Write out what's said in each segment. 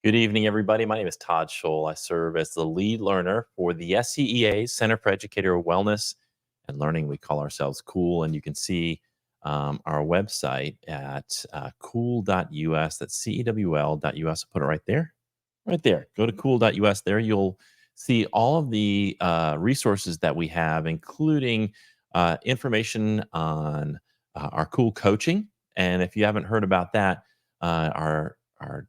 Good evening, everybody. My name is Todd Scholl. I serve as the lead learner for the SCEA Center for Educator Wellness and Learning. We call ourselves Cool, and you can see our website at cool.us. That's cewl.us. I'll put it right there. Right there. Go to cool.us. There you'll see all of the resources that we have, including information on our cool coaching. And if you haven't heard about that, our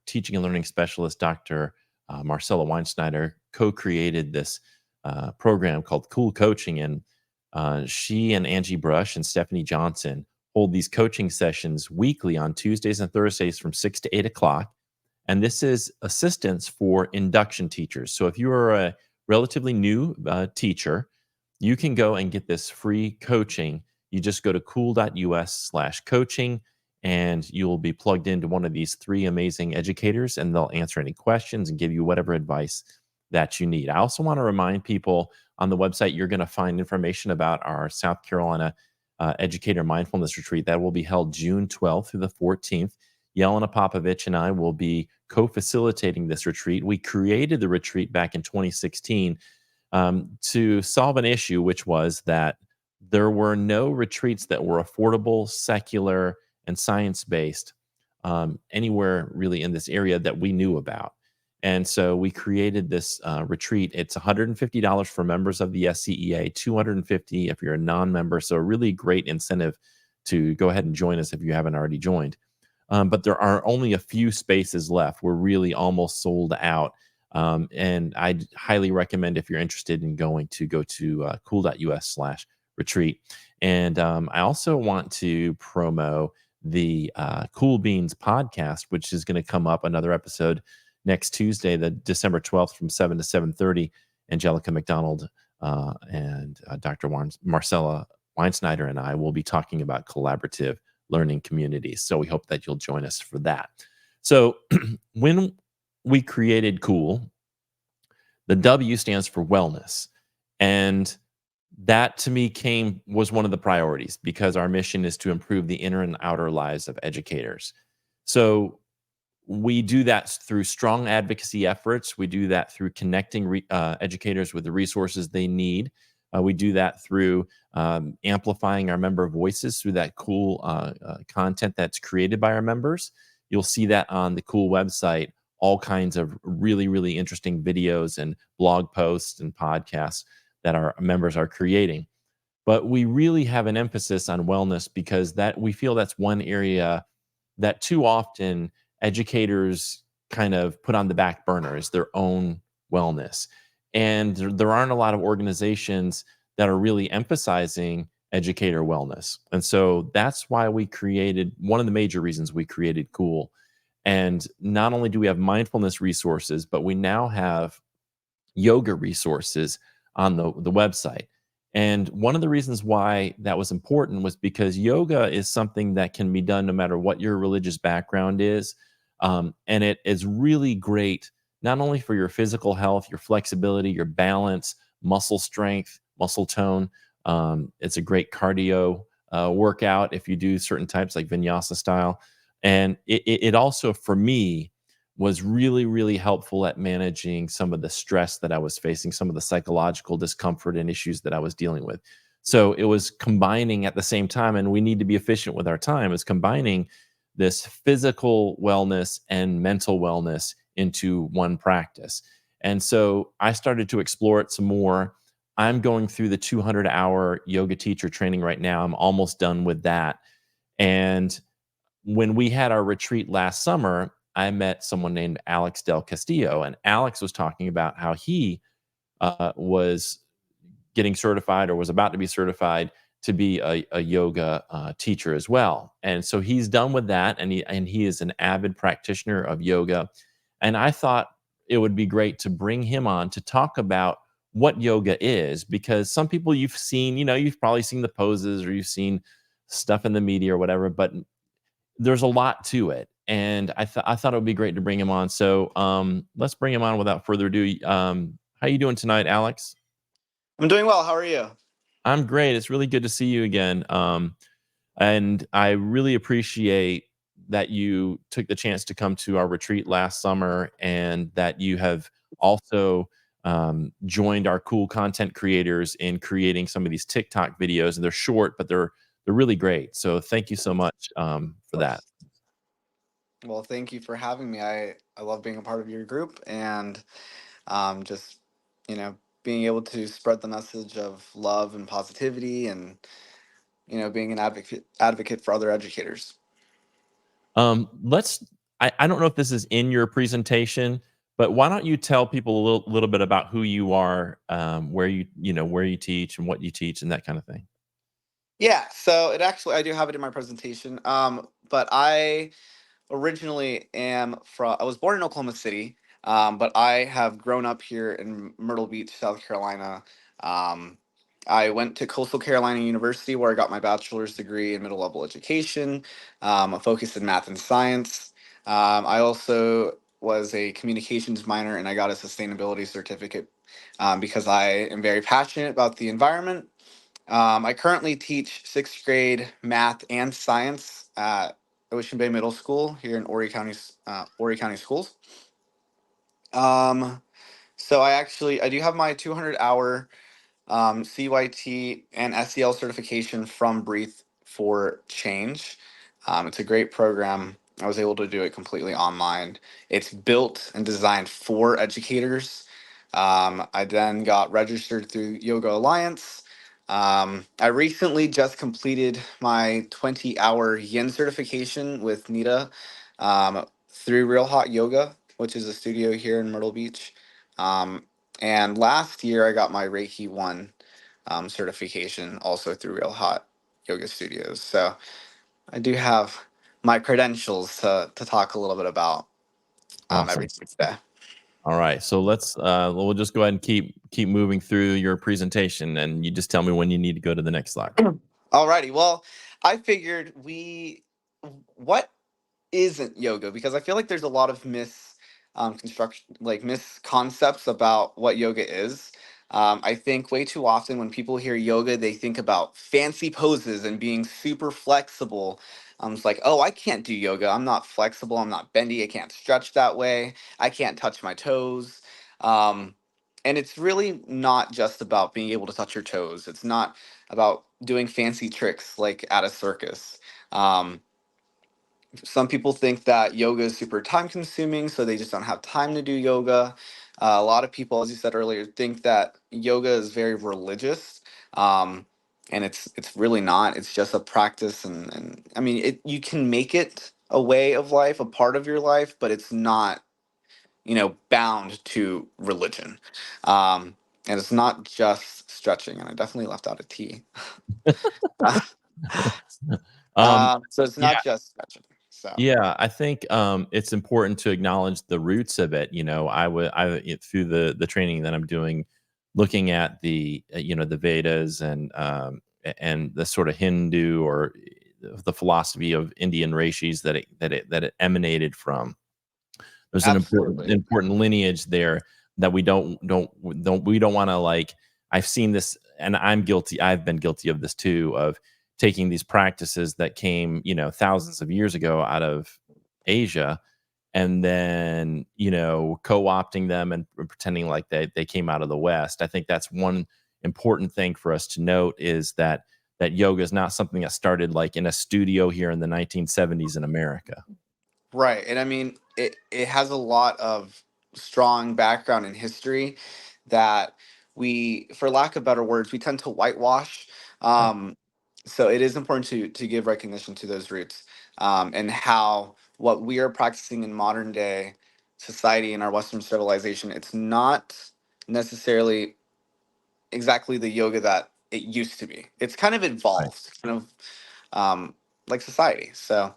teaching and learning specialist, Dr. Marcella Weinsnyder, co-created this program called Cool Coaching, and she and Angie Brush and Stephanie Johnson hold these coaching sessions weekly on Tuesdays and Thursdays from 6 to 8 o'clock. And this is assistance for induction teachers. So if you are a relatively new teacher, you can go and get this free coaching. You just go to cool.us/coaching, and you'll be plugged into one of these three amazing educators, and they'll answer any questions and give you whatever advice that you need. I also want to remind people on the website, you're going to find information about our South Carolina Educator Mindfulness Retreat that will be held June 12th through the 14th. Yelena Popovich and I will be co-facilitating this retreat. We created the retreat back in 2016 to solve an issue, which was that there were no retreats that were affordable, secular, and science-based anywhere really in this area that we knew about. And so we created this retreat. It's $150 for members of the SCEA, $250 if you're a non-member. So a really great incentive to go ahead and join us if you haven't already joined. But there are only a few spaces left. We're really almost sold out. And I'd highly recommend, if you're interested in going, to go to cool.us/retreat. And I also want to promo the Cool Beans podcast, which is going to come up, another episode next Tuesday, the December 12th from 7 to 7:30. Angelica McDonald and Dr. Marcella Weinsnyder and I will be talking about collaborative learning communities. So we hope that you'll join us for that. So when we created Cool, the W stands for wellness. And that to me was one of the priorities, because our mission is to improve the inner and outer lives of educators. So we do that through strong advocacy efforts. We do that through connecting educators with the resources they need. We do that through amplifying our member voices through that cool content that's created by our members. You'll see that on the Cool website, all kinds of really, really interesting videos and blog posts and podcasts that our members are creating. But we really have an emphasis on wellness, because that we feel that's one area that too often educators kind of put on the back burner, is their own wellness. And there aren't a lot of organizations that are really emphasizing educator wellness. And so that's why we created, one of the major reasons we created Cool. And not only do we have mindfulness resources, but we now have yoga resources on the website. And one of the reasons why that was important was because yoga is something that can be done no matter what your religious background is. And it is really great, not only for your physical health, your flexibility, your balance, muscle strength, muscle tone. It's a great cardio workout if you do certain types like vinyasa style. And it also, for me, was really, really helpful at managing some of the stress that I was facing, some of the psychological discomfort and issues that I was dealing with. So it was combining at the same time, and we need to be efficient with our time, is combining this physical wellness and mental wellness into one practice. And so I started to explore it some more. I'm going through the 200-hour yoga teacher training right now. I'm almost done with that. And when we had our retreat last summer, I met someone named Alex Del Castillo, and Alex was talking about how he was getting certified, or was about to be certified to be a yoga teacher as well. And so he's done with that, and he is an avid practitioner of yoga. And I thought it would be great to bring him on to talk about what yoga is, because some people you've seen, you've probably seen the poses, or you've seen stuff in the media or whatever, but there's a lot to it. And I thought it would be great to bring him on. So let's bring him on without further ado. How you doing tonight, Alex? I'm doing well. How are you? I'm great. It's really good to see you again. And I really appreciate that you took the chance to come to our retreat last summer and that you have also joined our cool content creators in creating some of these TikTok videos. And they're short, but they're really great. So thank you so much Of for that. course. Well, thank you for having me. I love being a part of your group and just, you know, being able to spread the message of love and positivity and, being an advocate for other educators. Let's. I don't know if this is in your presentation, but why don't you tell people a little bit about who you are, where where you teach and what you teach and that kind of thing. Yeah, so it actually I do have it in my presentation. But I originally I was born in Oklahoma City, but I have grown up here in Myrtle Beach, South Carolina. Um, I went to Coastal Carolina University where I got my bachelor's degree in middle level education, a focus in math and science. I also was a communications minor and I got a sustainability certificate because I am very passionate about the environment. I currently teach sixth grade math and science at Ocean Bay Middle School here in Horry County Schools. Um, so I do have my 200-hour CYT and SEL certification from Breathe for Change. It's a great program. I was able to do it completely online. It's built and designed for educators. I then got registered through Yoga Alliance. I recently just completed my 20-hour Yin certification with Nita through Real Hot Yoga, which is a studio here in Myrtle Beach. Um, and last year, I got my Reiki 1 certification also through Real Hot Yoga Studios. So I do have my credentials to talk a little bit about Awesome. everything today. All right. So we'll just go ahead and keep moving through your presentation, and you just tell me when you need to go to the next slide. Alrighty. Well, I figured what isn't yoga because I feel like there's a lot of construction like misconcepts about what yoga is. I think way too often when people hear yoga, they think about fancy poses and being super flexible. It's like, oh, I can't do yoga. I'm not flexible. I'm not bendy. I can't stretch that way. I can't touch my toes. Um, and it's really not just about being able to touch your toes. It's not about doing fancy tricks like at a circus. Um, some people think that yoga is super time consuming, so they just don't have time to do yoga. A lot of people, as you said earlier, think that yoga is very religious, um, and it's really not. It's just a practice, and I mean, you can make it a way of life, a part of your life, but it's not, bound to religion. And it's not just stretching, and I definitely left out a T. um, So it's yeah, not just stretching. So yeah. I think it's important to acknowledge the roots of it. Through the training that I'm doing, looking at the Vedas and the sort of Hindu or the philosophy of Indian rishis that it emanated from. There's an important absolutely. important lineage there that we don't wanna, like. I've seen this, and I've been guilty of this too, of taking these practices that came, thousands of years ago out of Asia, and then, co-opting them and pretending like they came out of the West. I think that's one important thing for us to note is that yoga is not something that started, like, in a studio here in the 1970s in America. Right. And I mean, it has a lot of strong background in history that for lack of better words, we tend to whitewash. Right, Um, so it is important to give recognition to those roots, and how what we are practicing in modern day society in our Western civilization, it's not necessarily exactly the yoga that it used to be. It's kind of right. evolved, kind of like society. So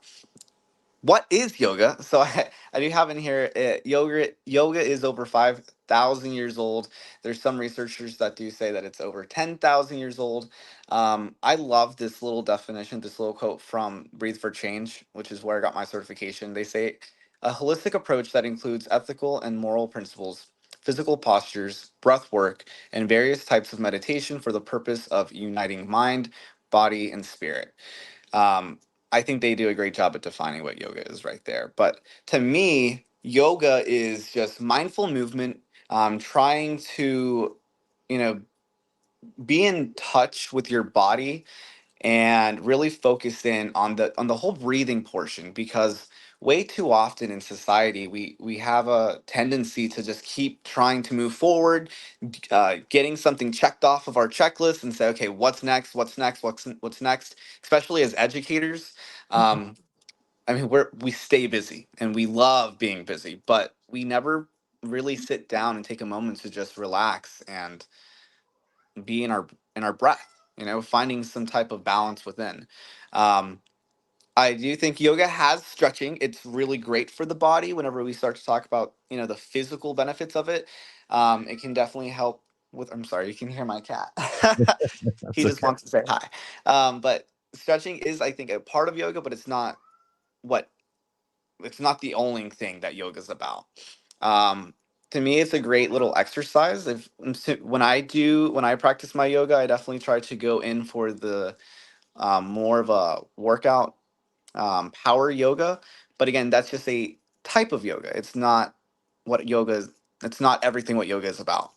what is yoga? So I do have in here yoga is over 5,000 years old. There's some researchers that do say that it's over 10,000 years old. I love this little definition, this little quote from Breathe for Change, which is where I got my certification. They say a holistic approach that includes ethical and moral principles physical postures, breath work, and various types of meditation for the purpose of uniting mind, body, and spirit. Um, I think they do a great job at defining what yoga is right there. But to me, yoga is just mindful movement, trying to, you know, be in touch with your body and really focus in on the whole breathing portion, because way too often in society we have a tendency to just keep trying to move forward, getting something checked off of our checklist and say, okay, what's next, what's next, especially as educators. um, I mean, we stay busy and we love being busy, but we never really sit down and take a moment to just relax and be in our breath, finding some type of balance within. um, I do think yoga has stretching. It's really great for the body whenever we start to talk about, the physical benefits of it. It can definitely help with, I'm sorry, you can hear my cat. He That's just okay. wants to say hi. But stretching is, I think, a part of yoga, but what it's not the only thing that yoga is about. Um, to me, it's a great little exercise. When I practice my yoga, I definitely try to go in for the more of a workout, power yoga. But again, that's just a type of yoga. It's not what yoga is. It's not everything what yoga is about.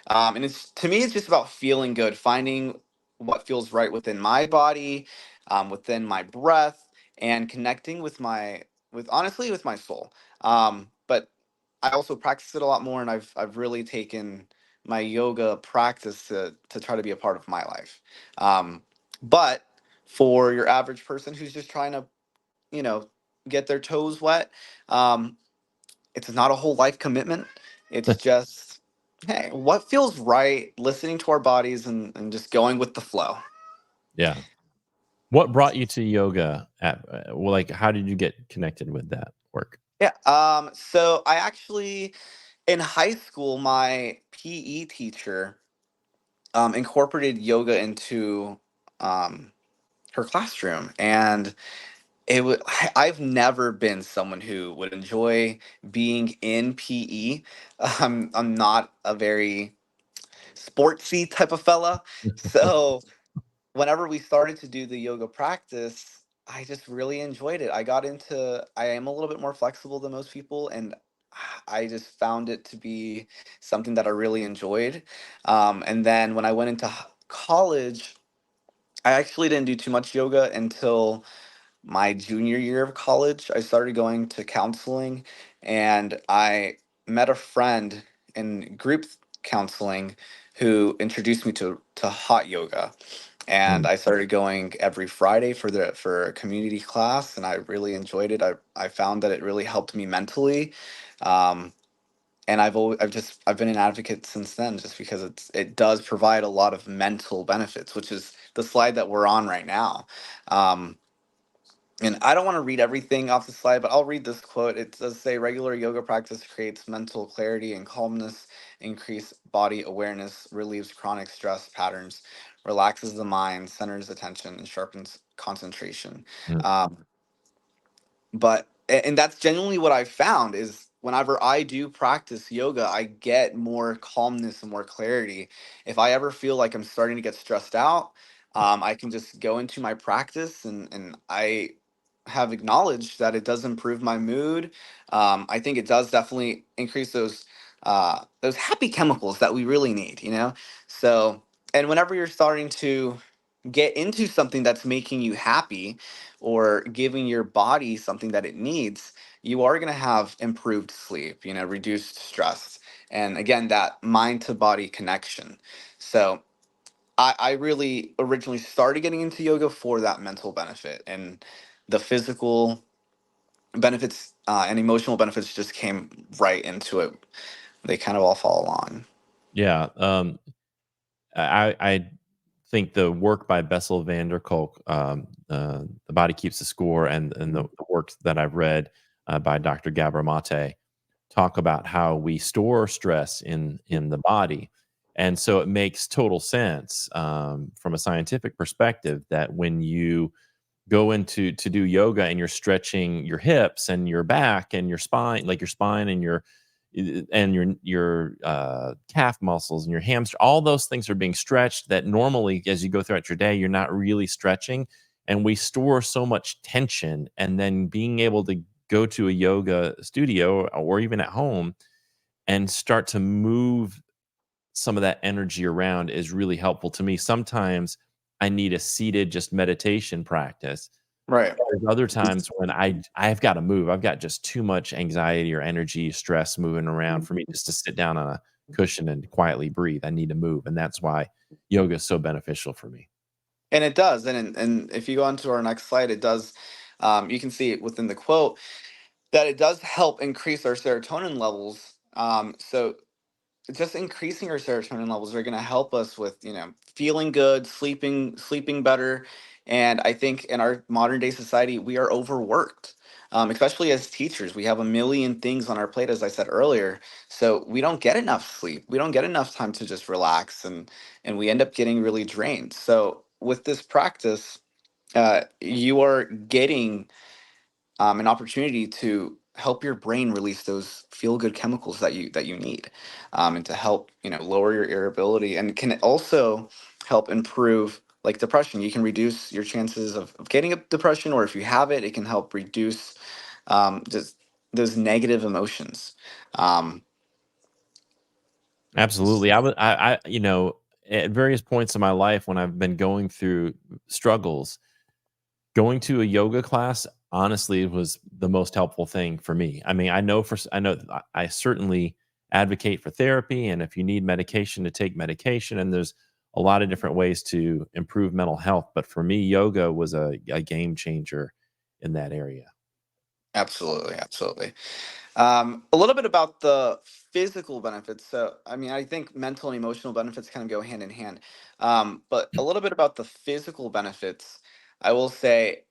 And it's to me, it's just about feeling good, finding what feels right within my body, within my breath, and connecting with with honestly with my soul. But I also practice it a lot more, and I've really taken my yoga practice to try to be a part of my life. But for your average person who's just trying to, you know, get their toes wet, um, it's not a whole life commitment. It's just, hey, what feels right, listening to our bodies and just going with the flow. Yeah. What brought you to yoga well, like, how did you get connected with that work? Yeah. So I actually, in high school, my PE teacher incorporated yoga into um, her classroom, and I've never been someone who would enjoy being in PE. I'm not a very sportsy type of fella. So whenever we started to do the yoga practice, I just really enjoyed it. I am a little bit more flexible than most people, and I just found it to be something that I really enjoyed. And then when I went into college, I actually didn't do too much yoga until my junior year of college. I started going to counseling, and I met a friend in group counseling who introduced me to hot yoga. And Mm, I started going every Friday for a community class, and I really enjoyed it. I found that it really helped me mentally. Um, and I've been an advocate since then, just because it does provide a lot of mental benefits, which is the slide that we're on right now. Um, and I don't want to read everything off the slide, but I'll read this quote. It does say regular yoga practice creates mental clarity and calmness, increase body awareness, relieves chronic stress patterns, relaxes the mind, centers attention, and sharpens concentration. mm, Um, and that's genuinely what I've found is whenever I do practice yoga, I get more calmness and more clarity. If I ever feel like I'm starting to get stressed out, I can just go into my practice, and I have acknowledged that it does improve my mood. I think it does definitely increase those happy chemicals that we really need, So, and whenever you're starting to get into something that's making you happy, or giving your body something that it needs, you are going to have improved sleep, reduced stress, and again, that mind to body connection. So I really originally started getting into yoga for that mental benefit, and the physical benefits and emotional benefits just came right into it. They kind of all fall along. yeah, I think the work by Bessel van der Kolk, "The Body Keeps the Score," and the works that I've read, by Dr. Gabor Mate talk about how we store stress in the body, and so it makes total sense, from a scientific perspective that when you go into to do yoga and you're stretching your hips and your back and your spine, like your spine and and your calf muscles and your hamstring, all those things are being stretched that normally as you go throughout your day, you're not really stretching. And we store so much tension, and then being able to go to a yoga studio or even at home and start to move some of that energy around is really helpful to me. Sometimes I need a seated just meditation practice. Right. There's other times when I've gotta move. I've got just too much anxiety or energy, stress moving around for me just to sit down on a cushion and quietly breathe. I need to move, and that's why yoga is so beneficial for me. And it does. And if you go on to our next slide, it does. You can see it within the quote that it does help increase our serotonin levels. So just increasing our serotonin levels are going to help us with feeling good, sleeping better. And I think in our modern day society we are overworked, especially as teachers. We have a million things on our plate, as I said earlier, so we don't get enough sleep, we don't get enough time to just relax, and we end up getting really drained. So with this practice, you are getting an opportunity to help your brain release those feel good chemicals that you need, and to help lower your irritability, and can also help improve like depression. You can reduce your chances of getting a depression, or if you have it, it can help reduce just those negative emotions. Um, Absolutely. At various points in my life when I've been going through struggles, going to a yoga class, honestly, was the most helpful thing for me. I mean, I know that I certainly advocate for therapy, and if you need medication, to take medication, and there's a lot of different ways to improve mental health, but for me, yoga was a game changer in that area. Absolutely, absolutely. A little bit about the physical benefits. So, I mean, I think mental and emotional benefits kind of go hand in hand. But a little bit about the physical benefits, I will say,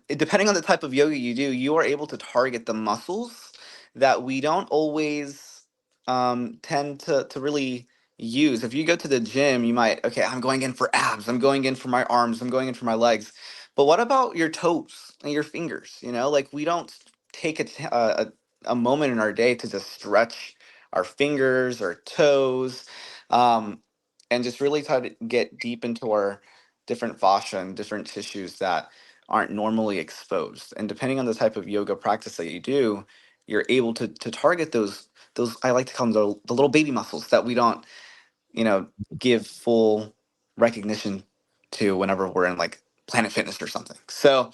depending on the type of yoga you do, you are able to target the muscles that we don't always tend to really use. If you go to the gym, you might, okay, I'm going in for abs, I'm going in for my arms, I'm going in for my legs. But what about your toes and your fingers? Like we don't take a moment in our day to just stretch our fingers or toes, um, and just really try to get deep into our different fascia and different tissues that aren't normally exposed. And depending on the type of yoga practice that you do, you're able to target those, I like to call them the little baby muscles that we don't, you know, give full recognition to whenever we're in like Planet Fitness or something. So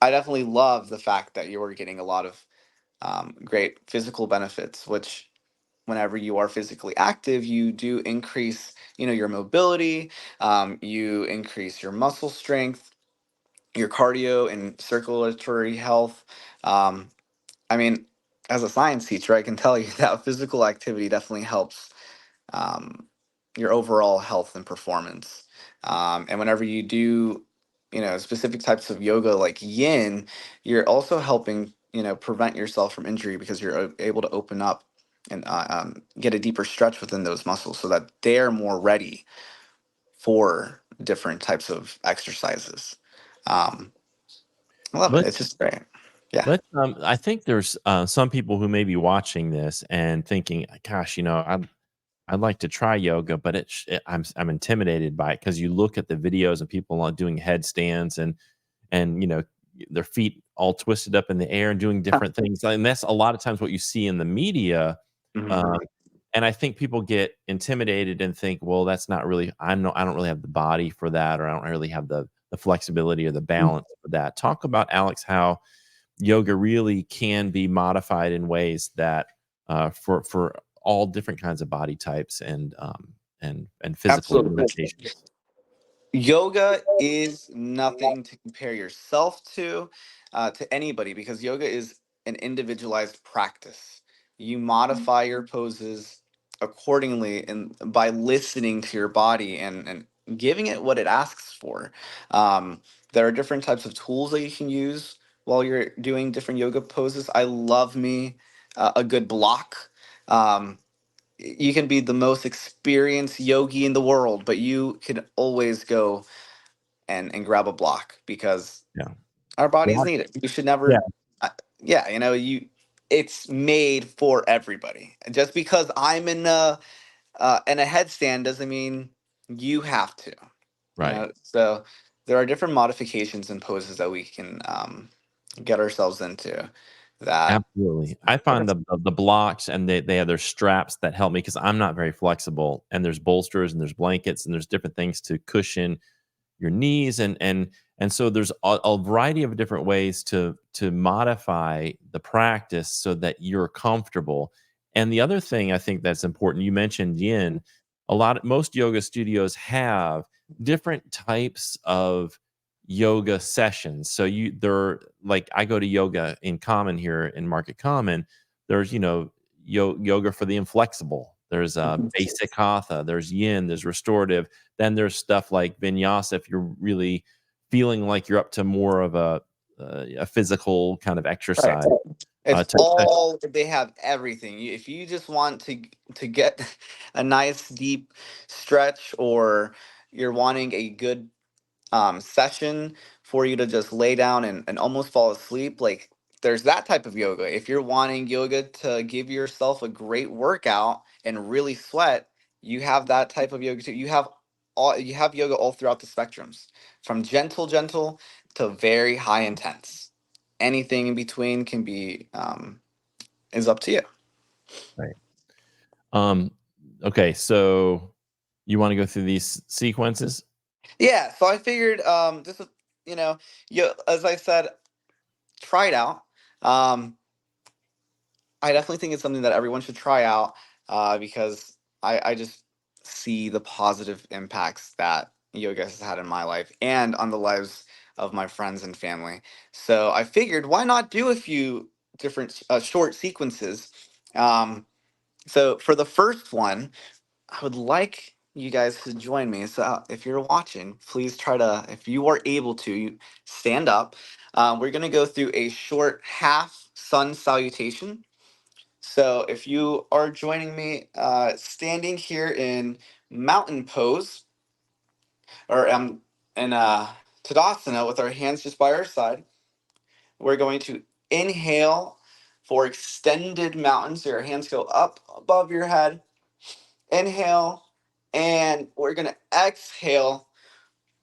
I definitely love the fact that you're getting a lot of great physical benefits, which whenever you are physically active, you do increase, your mobility, you increase your muscle strength, your cardio and circulatory health. Um, I mean, as a science teacher, I can tell you that physical activity definitely helps um, your overall health and performance. And whenever you do, specific types of yoga like yin, you're also helping, prevent yourself from injury because you're able to open up and get a deeper stretch within those muscles so that they're more ready for different types of exercises. Um, I love it. Let's It's just great. Yeah. I think there's some people who may be watching this and thinking, "Gosh, I'd like to try yoga, but I'm intimidated by it because you look at the videos and people are doing headstands and their feet all twisted up in the air and doing different things, and that's a lot of times what you see in the media. Mhm. um, and I think people get intimidated and think, well, that's not really, I don't really have the body for that, or I don't really have the flexibility or the balance for that. Talk about, Alex, how yoga really can be modified in ways that for all different kinds of body types and physical Absolutely. limitations. Yoga is nothing to compare yourself to anybody, because yoga is an individualized practice. You modify your poses accordingly and by listening to your body and giving it what it asks for. There are different types of tools that you can use while you're doing different yoga poses. I love me a good block. Um, you can be the most experienced yogi in the world, but you can always go and grab a block because Yeah. our bodies Block. need it. You should Yeah. never, uh, yeah, you. it's made for everybody. And just because I'm in a headstand doesn't mean you have to. You Right. know, so there are different modifications and poses that we can get ourselves into. That Absolutely. I find the blocks and they have their straps that help me because 'cause I'm not very flexible, and there's bolsters and there's blankets and there's different things to cushion your knees and so there's a variety of different ways to modify the practice so that you're comfortable. And the other thing I think that's important, you mentioned yin. Most yoga studios have different types of yoga sessions. So they're like I go to yoga in Common here in Market Common. There's yoga for the inflexible. There's basic hatha. There's yin. There's restorative. Then there's stuff like vinyasa if you're really feeling like you're up to more of a physical kind of right. exercise It's type session. all they have everything. If you just want to get a nice deep stretch, or you're wanting a good session for you to just lay down and almost fall asleep, like there's that type of yoga. If you're wanting yoga to give yourself a great workout and really sweat, you have that type of yoga too. You have yoga all throughout the spectrums, from gentle to very high intense. Anything in between can be is up to you. Right. Um, okay, so you want to go through these sequences? Yeah, so I figured this is, you know, as I said, try it out. Um, I definitely think it's something that everyone should try out, because I just see the positive impacts that yoga has had in my life and on the lives of my friends and family. So I figured, why not do a few different short sequences? Um, so for the first one, I would like you guys to join me. So if you're watching, please try to, if you are able to, stand up. We're going to go through a short half sun salutation. So if you are joining me, standing here in mountain pose, or in Tadasana with our hands just by our side, we're going to inhale for extended mountain. So your hands go up above your head. Inhale, and we're going to exhale,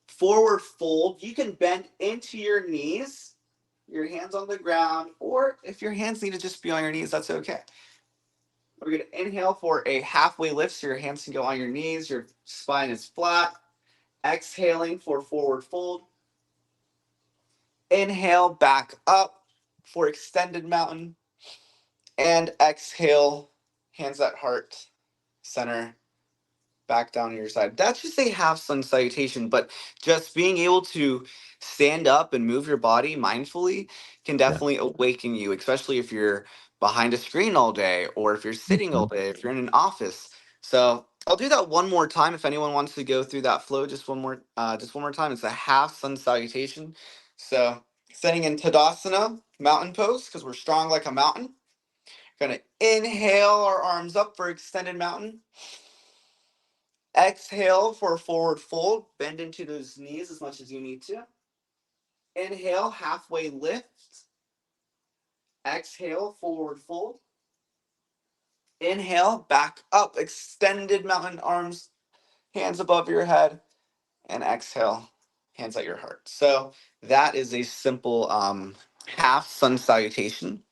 forward fold. You can bend into your knees, your hands on the ground, or if your hands need to just be on your knees, that's okay. We're going to inhale for a halfway lift, so your hands can go on your knees, your spine is flat. Exhaling for forward fold. Inhale, back up for extended mountain. And exhale, hands at heart center, back down to your side. That's just a half sun salutation, but just being able to stand up and move your body mindfully can Yeah. definitely awaken you, especially if you're behind a screen all day, or if you're sitting all Mhm. day, if you're in an office. So I'll do that one more time if anyone wants to go through that flow just one more time. It's a half sun salutation. So sitting in Tadasana, mountain pose, because we're strong like a mountain. Gonna inhale our arms up for extended mountain. Exhale for a forward fold. Bend into those knees as much as you need to. Inhale, halfway lift. Exhale, forward fold. Inhale, back up, extended mountain arms, hands above your head. And exhale, hands at your heart. So that is a simple half sun salutation.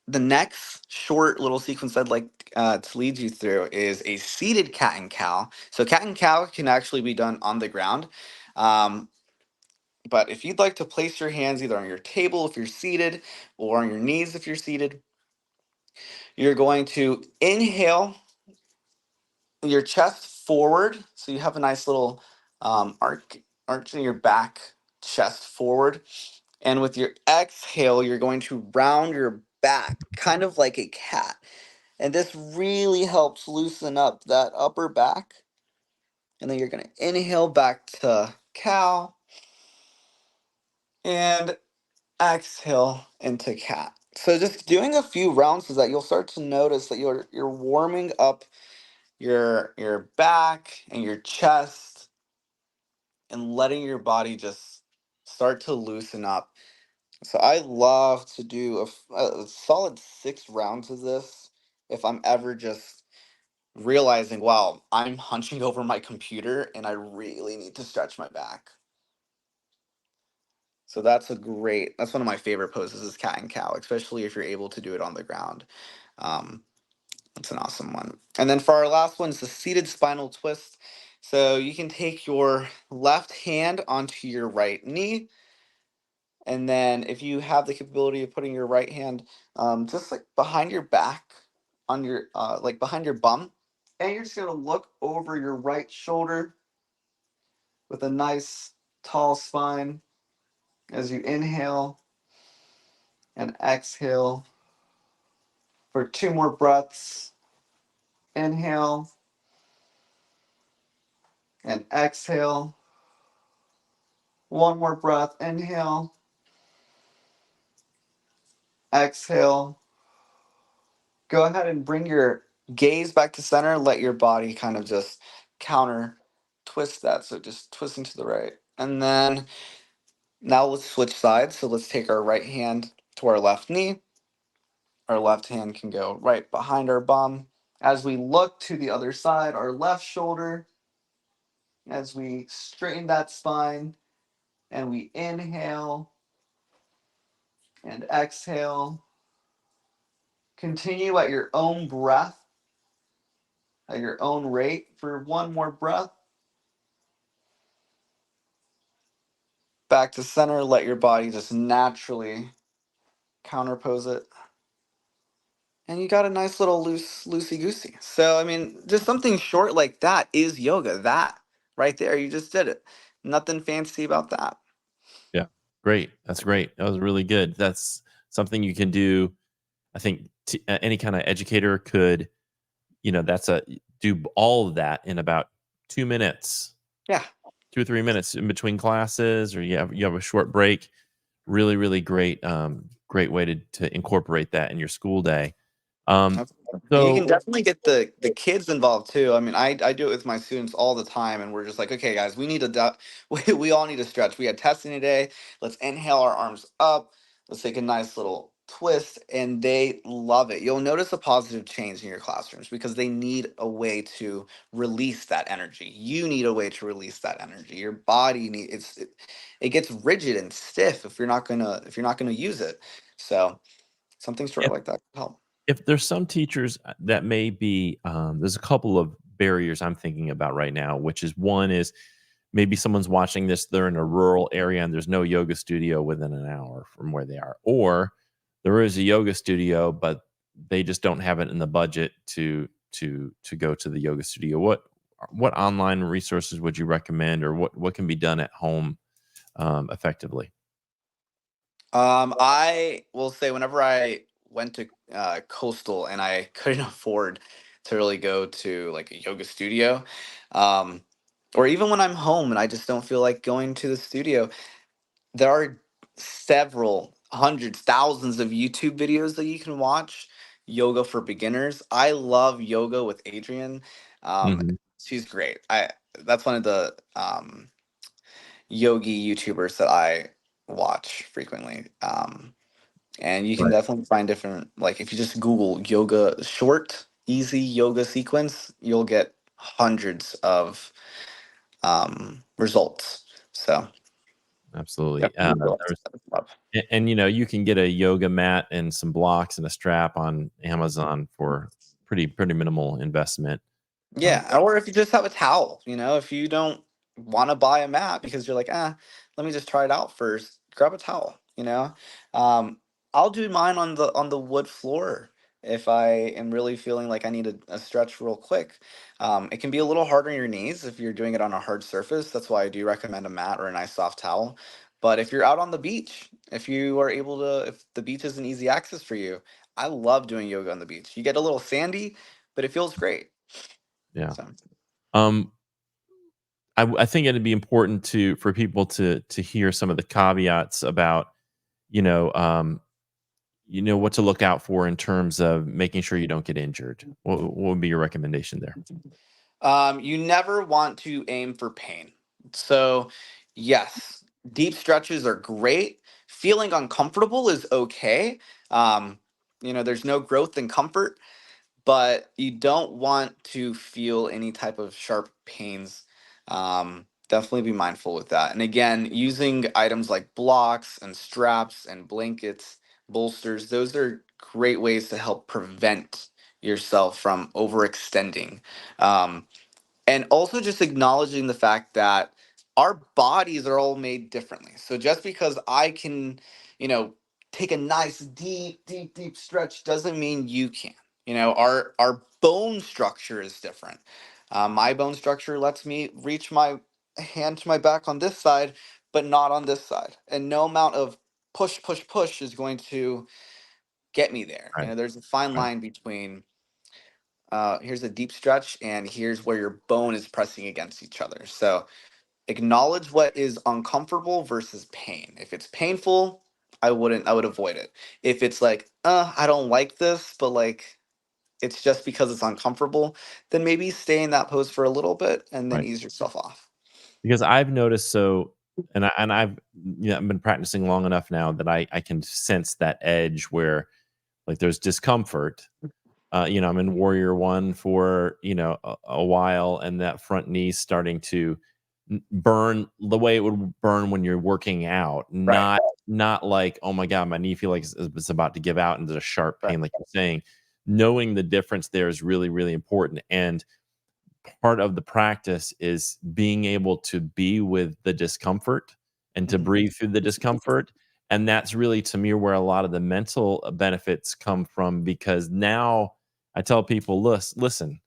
The next short little sequence I'd like to lead you through is a seated cat and cow. So cat and cow can actually be done on the ground. Um, But if you'd like to place your hands either on your table if you're seated, or on your knees if you're seated, you're going to inhale your chest forward. So you have a nice little arch in your back, chest forward. And with your exhale, you're going to round your back, kind of like a cat. And this really helps loosen up that upper back. And then you're going to inhale back to cow. And exhale into cat. So just doing a few rounds so that you'll start to notice that you're warming up your back and your chest, and letting your body just start to loosen up. So I love to do a solid 6 rounds of this if I'm ever just realizing, wow, I'm hunching over my computer and I really need to stretch my back. So that's one of my favorite poses is cat and cow, especially if you're able to do it on the ground. Um, that's an awesome one. And then for our last one is the seated spinal twist. So you can take your left hand onto your right knee. And then if you have the capability of putting your right hand just like behind your back on your like behind your bum, and you're just gonna look over your right shoulder with a nice tall spine as you inhale and exhale for 2 more breaths. Inhale and exhale. 1 more breath. Inhale, exhale. Go ahead and bring your gaze back to center. Let your body kind of just counter twist that. So just twisting to the right. And then now let's switch sides. So let's take our right hand to our left knee. Our left hand can go right behind our bum. As we look to the other side, our left shoulder, as we straighten that spine and we inhale and exhale. Continue at your own breath, at your own rate for 1 more breath. Back to center. Let your body just naturally counterpose it. And you got a nice little loosey goosey. So, I mean, just something short like that is yoga. That right there, you just did it. Nothing fancy about that. Yeah. Great. That's great. That was really good. That's something you can do. I think any kind of educator could, that's do all of that in about 2 minutes, Yeah, 2 or 3 minutes in between classes, or you have a short break. Really, really great, great way to incorporate that in your school day. Um, and you can so definitely get the kids involved too. I mean, I do it with my students all the time, and we're just like, okay, guys, we need to we all need to stretch. We had testing today. Let's inhale our arms up. Let's take a nice little twist, and they love it. You'll notice a positive change in your classrooms because they need a way to release that energy. You need a way to release that energy. Your body it gets rigid and stiff if you're not gonna use it. So something short if like that can help. if there's some teachers that may be, there's a couple of barriers I'm thinking about right now, which is one is maybe someone's watching this, they're in a rural area and there's no yoga studio within an hour from where they are. Or there is a yoga studio, but they just don't have it in the budget to go to the yoga studio. What online resources would you recommend, or what can be done at home effectively? I will say whenever I went to coastal and I couldn't afford to really go to like a yoga studio, um, or even when I'm home and I just don't feel like going to the studio, there are several hundreds, thousands of YouTube videos that you can watch. Yoga for beginners. I love yoga with Adrienne. Um, Mhm. she's great. I That's one of the yogi YouTubers that I watch frequently. And you can Right. definitely find different, like if you just Google yoga short, easy yoga sequence, you'll get hundreds of results. So Absolutely. definitely utilize There's that as well. and you can get a yoga mat and some blocks and a strap on Amazon for pretty minimal investment. Um, Yeah, or if you just have a towel, if you don't want to buy a mat because you're like, let me just try it out first. Grab a towel. I'll do mine on the wood floor if I am really feeling like I need a stretch real quick. It can be a little hard on your knees if you're doing it on a hard surface. That's why I do recommend a mat or a nice soft towel. But if you're out on the beach, if the beach is an easy access for you, I love doing yoga on the beach. You get a little sandy, but it feels great. yeah. So. Um, I think it'd be important for people to hear some of the caveats about, you know, um, what to look out for in terms of making sure you don't get injured. What would be your recommendation there? You never want to aim for pain. So, yes, deep stretches are great. feeling uncomfortable is okay. Um, there's no growth in comfort, but you don't want to feel any type of sharp pains. Definitely be mindful with that. And again, using items like blocks and straps and blankets, bolsters, those are great ways to help prevent yourself from overextending. Um, and also just acknowledging the fact that our bodies are all made differently. So just because I can, you know, take a nice deep stretch doesn't mean you can. Our bone structure is different. My bone structure lets me reach my hand to my back on this side, but not on this side. And no amount of push is going to get me there. Right. There's a fine Right. line between here's a deep stretch, and here's where your bone is pressing against each other. So acknowledge what is uncomfortable versus pain. If it's painful, I would avoid it. If it's like, I don't like this, but like it's just because it's uncomfortable, then maybe stay in that pose for a little bit and then Right. ease yourself off. Because I've noticed I've I've been practicing long enough now that I can sense that edge where like there's discomfort. I'm in Warrior One for a while, and that front knee's starting to burn the way it would burn when you're working out. Right. Not like, oh my god, my knee feel like it's about to give out into a sharp Right. pain, like you're saying. Knowing the difference there is really really important, and part of the practice is being able to be with the discomfort and to Mhm. breathe through the discomfort. And that's really to me where a lot of the mental benefits come from, because now I tell people, listen,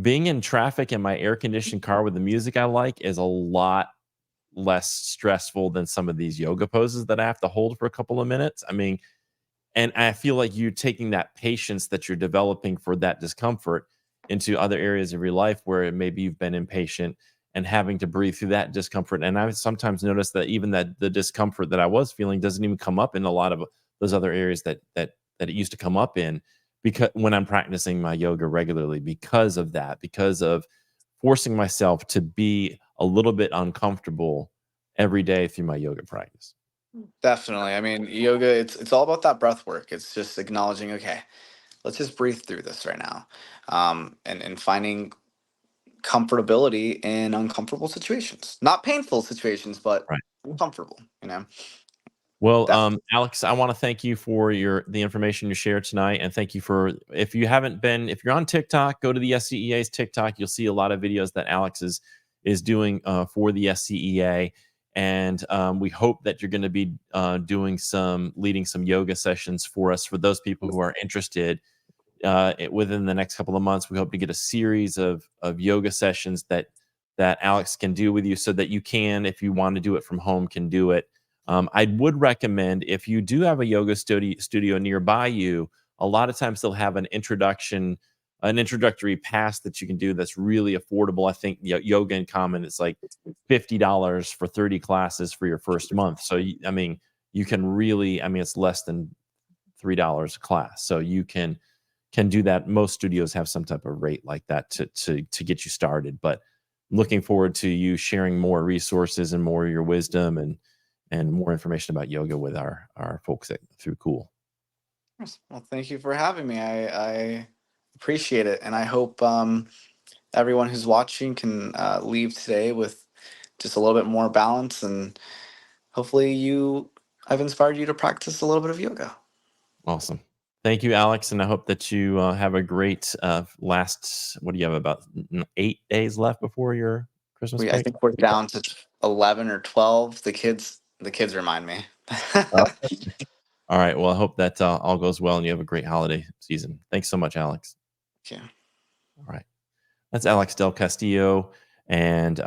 being in traffic in my air conditioned car with the music I like is a lot less stressful than some of these yoga poses that I have to hold for a couple of minutes. I mean, and I feel like you taking that patience that you're developing for that discomfort into other areas of your life where maybe you've been impatient and having to breathe through that discomfort. And I've sometimes noticed that even that the discomfort that I was feeling doesn't even come up in a lot of those other areas that it used to come up in, because when I'm practicing my yoga regularly, because of that, because of forcing myself to be a little bit uncomfortable every day through my yoga practice. Definitely. I mean, yoga, it's all about that breath work. It's just acknowledging, okay, let's just breathe through this right now. And finding comfortability in uncomfortable situations. Not painful situations, but Right. uncomfortable. Well, That's Alex, I want to thank you for the information you shared tonight, and thank you for if you're on TikTok, go to the SCEA's TikTok. You'll see a lot of videos that Alex is doing for the SCEA, and we hope that you're going to be leading some yoga sessions for us for those people who are interested within the next couple of months. We hope to get a series of yoga sessions that Alex can do with you, so that you can, if you want to do it from home, can do it. I would recommend, if you do have a yoga studio nearby you, a lot of times they'll have an introductory pass that you can do that's really affordable. I think Yoga in Common is like $50 for 30 classes for your first month. So I mean, you can really, I mean, it's less than $3 a class, so you can do that. Most studios have some type of rate like that to get you started. But looking forward to you sharing more resources and more of your wisdom and more information about yoga with our folks through Cool. Yes. Well, thank you for having me. I appreciate it, and I hope everyone who's watching can leave today with just a little bit more balance, and hopefully I've inspired you to practice a little bit of yoga. Awesome. Thank you, Alex, and I hope that you have a great last. What do you have, about 8 days left before your Christmas I break? think we're down to 11 or 12. The kids remind me. Oh, all right. Well, I hope that all goes well and you have a great holiday season. Thanks so much, Alex. Yeah. All right. That's Alex Del Castillo. And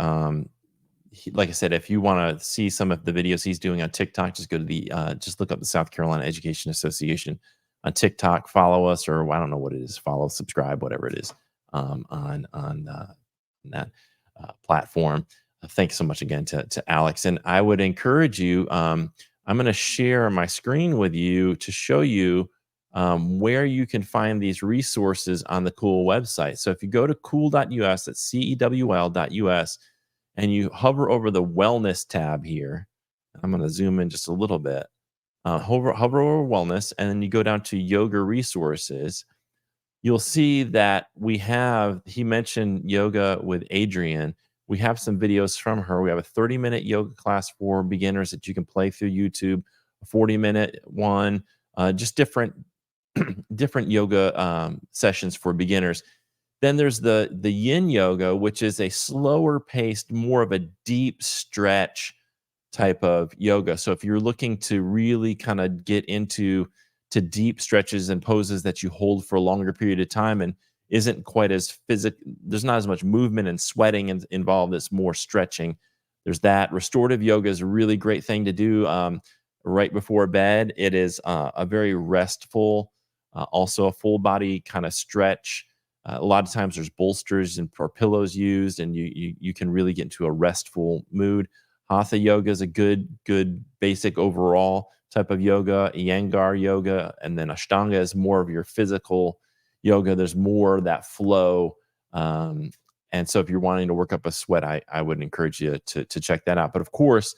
like I said, if you want to see some of the videos he's doing on TikTok, just go to just look up the South Carolina Education Association on TikTok. Follow us, or I don't know what it is. Follow, subscribe, whatever it is, on that platform. Thanks so much again to Alex. And I would encourage you. I'm going to share my screen with you to show you where you can find these resources on the Cool website. So if you go to cool.us, that's CEWL.us, and you hover over the wellness tab here, I'm going to zoom in just a little bit. hover over wellness, and then you go down to yoga resources. You'll see that he mentioned yoga with Adrienne. We have some videos from her. We have a 30-minute yoga class for beginners that you can play through YouTube, a 40-minute one, just different yoga sessions for beginners. Then there's the yin yoga, which is a slower paced, more of a deep stretch type of yoga. So if you're looking to really kind of get into deep stretches and poses that you hold for a longer period of time and isn't quite as there's not as much movement and sweating involved. It's more stretching. There's that. Restorative yoga is a really great thing to do right before bed. It is a very restful, also a full body kind of stretch. A lot of times there's bolsters or pillows used, and you can really get into a restful mood. Hatha yoga is a good basic overall type of yoga. Iyengar yoga, and then Ashtanga is more of your physical yoga. There's more of that flow. And so if you're wanting to work up a sweat, I would encourage you to check that out. But of course,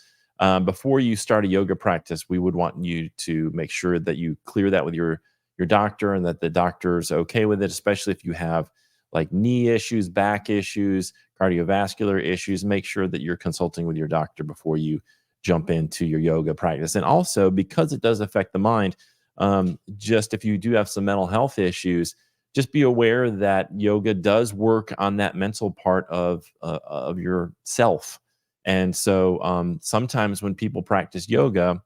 before you start a yoga practice, we would want you to make sure that you clear that with your doctor, and that the doctor's okay with it, especially if you have like knee issues, back issues, cardiovascular issues. Make sure that you're consulting with your doctor before you jump into your yoga practice. And also, because it does affect the mind, just if you do have some mental health issues, just be aware that yoga does work on that mental part of your self. And so sometimes when people practice yoga,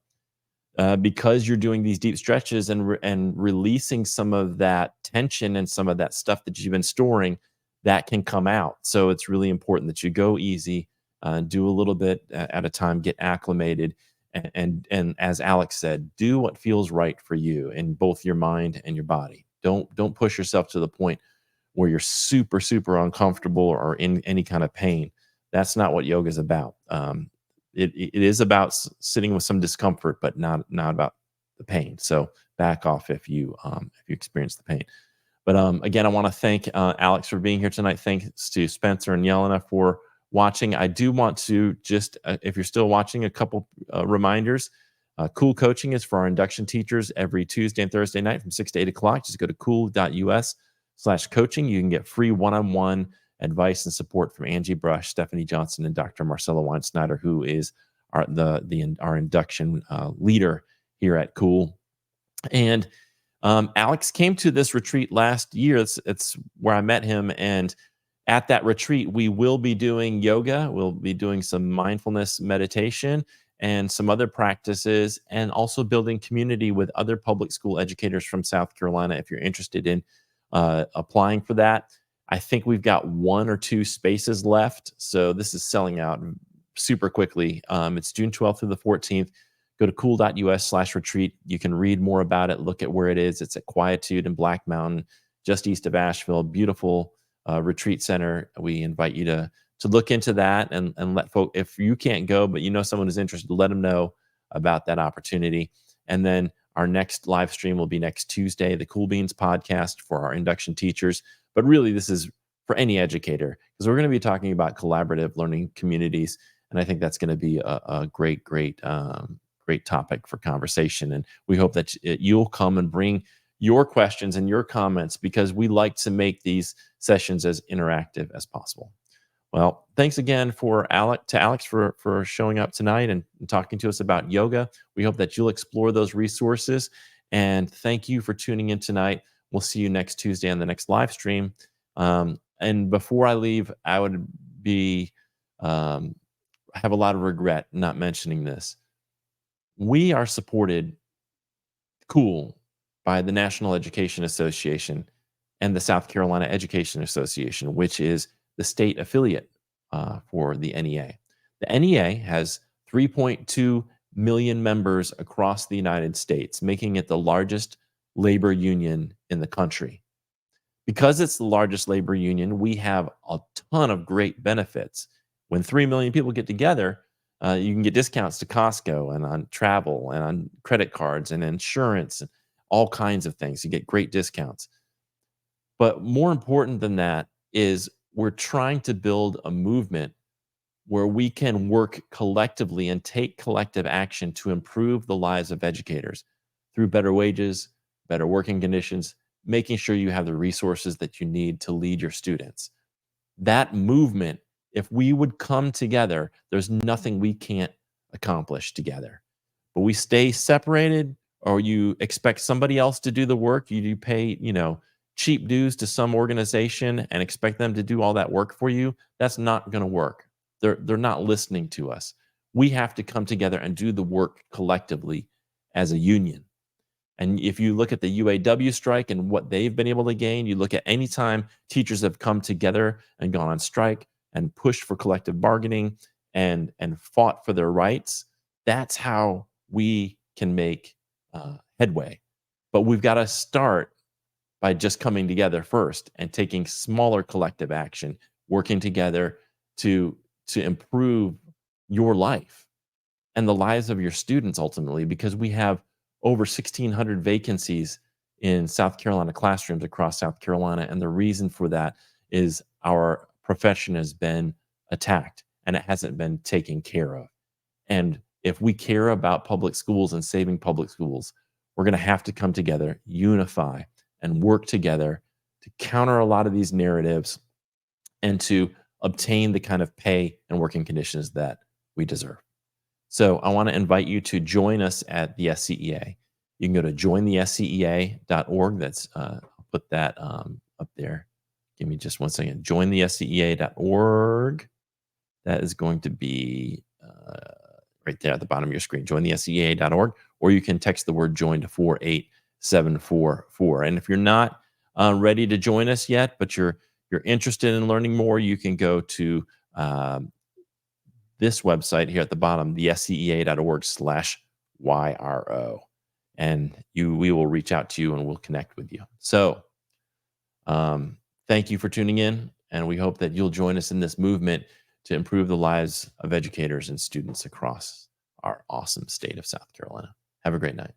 because you're doing these deep stretches and releasing some of that tension and some of that stuff that you've been storing, that can come out. So it's really important that you go easy, do a little bit at a time, get acclimated, and as Alex said, do what feels right for you in both your mind and your body. Don't push yourself to the point where you're super uncomfortable or in any kind of pain. That's not what yoga is about. It is about sitting with some discomfort, but not about the pain. So back off if you experience the pain. But again, I want to thank Alex for being here tonight. Thanks to Spencer and Yelena for watching. I do want to just, if you're still watching, a couple reminders. Cool Coaching is for our induction teachers every Tuesday and Thursday night from 6 to 8 o'clock. Just go to cool.us/coaching. You can get free one-on-one advice and support from Angie Brush, Stephanie Johnson, and Dr. Marcella Weinsnyder, who is our induction leader here at Cool. And Alex came to this retreat last year. It's where I met him. And at that retreat, we will be doing yoga. We'll be doing some mindfulness meditation and some other practices, and also building community with other public school educators from South Carolina. If you're interested in applying for that, I think we've got 1 or 2 spaces left. So this is selling out super quickly. It's June 12th through the 14th. Go to cool.us/retreat. You can read more about it, look at where it is. It's at Quietude in Black Mountain, just east of Asheville. Beautiful retreat center. We invite you to look into that, and let folk, if you can't go, but you know someone who's interested, let them know about that opportunity. And then our next live stream will be next Tuesday, the Cool Beans podcast for our induction teachers. But really, this is for any educator, because we're going to be talking about collaborative learning communities. And I think that's going to be a great topic for conversation. And we hope that you'll come and bring your questions and your comments, because we like to make these sessions as interactive as possible. Well, thanks again to Alex for showing up tonight and talking to us about yoga. We hope that you'll explore those resources. And thank you for tuning in tonight. We'll see you next Tuesday on the next live stream. And before I leave, I would have a lot of regret not mentioning this. We are supported Cool by the National Education Association and the South Carolina Education Association, which is the state affiliate for the NEA. The NEA has 3.2 million members across the United States, making it the largest labor union in the country. Because it's the largest labor union, we have a ton of great benefits. When 3 million people get together, you can get discounts to Costco and on travel and on credit cards and insurance and all kinds of things. You get great discounts. But more important than that is we're trying to build a movement where we can work collectively and take collective action to improve the lives of educators through better wages, better working conditions, making sure you have the resources that you need to lead your students. That movement, if we would come together, there's nothing we can't accomplish together. But we stay separated, or you expect somebody else to do the work. You pay, cheap dues to some organization and expect them to do all that work for you. That's not going to work. They're not listening to us. We have to come together and do the work collectively as a union. And if you look at the UAW strike and what they've been able to gain, you look at any time teachers have come together and gone on strike and pushed for collective bargaining and fought for their rights, that's how we can make headway. But we've got to start by just coming together first and taking smaller collective action, working together to improve your life and the lives of your students ultimately, because we have over 1,600 vacancies in South Carolina classrooms across South Carolina. And the reason for that is our profession has been attacked and it hasn't been taken care of. And if we care about public schools and saving public schools, we're going to have to come together, unify, and work together to counter a lot of these narratives and to obtain the kind of pay and working conditions that we deserve. So I want to invite you to join us at the SCEA. You can go to jointhescea.org. That's I'll put that up there. Give me just one second. Jointhescea.org. That is going to be right there at the bottom of your screen. Jointhescea.org, or you can text the word join to 48744. And if you're not ready to join us yet, but you're interested in learning more, you can go to this website here at the bottom, the scea.org/YRO. And we will reach out to you and we'll connect with you. So thank you for tuning in. And we hope that you'll join us in this movement to improve the lives of educators and students across our awesome state of South Carolina. Have a great night.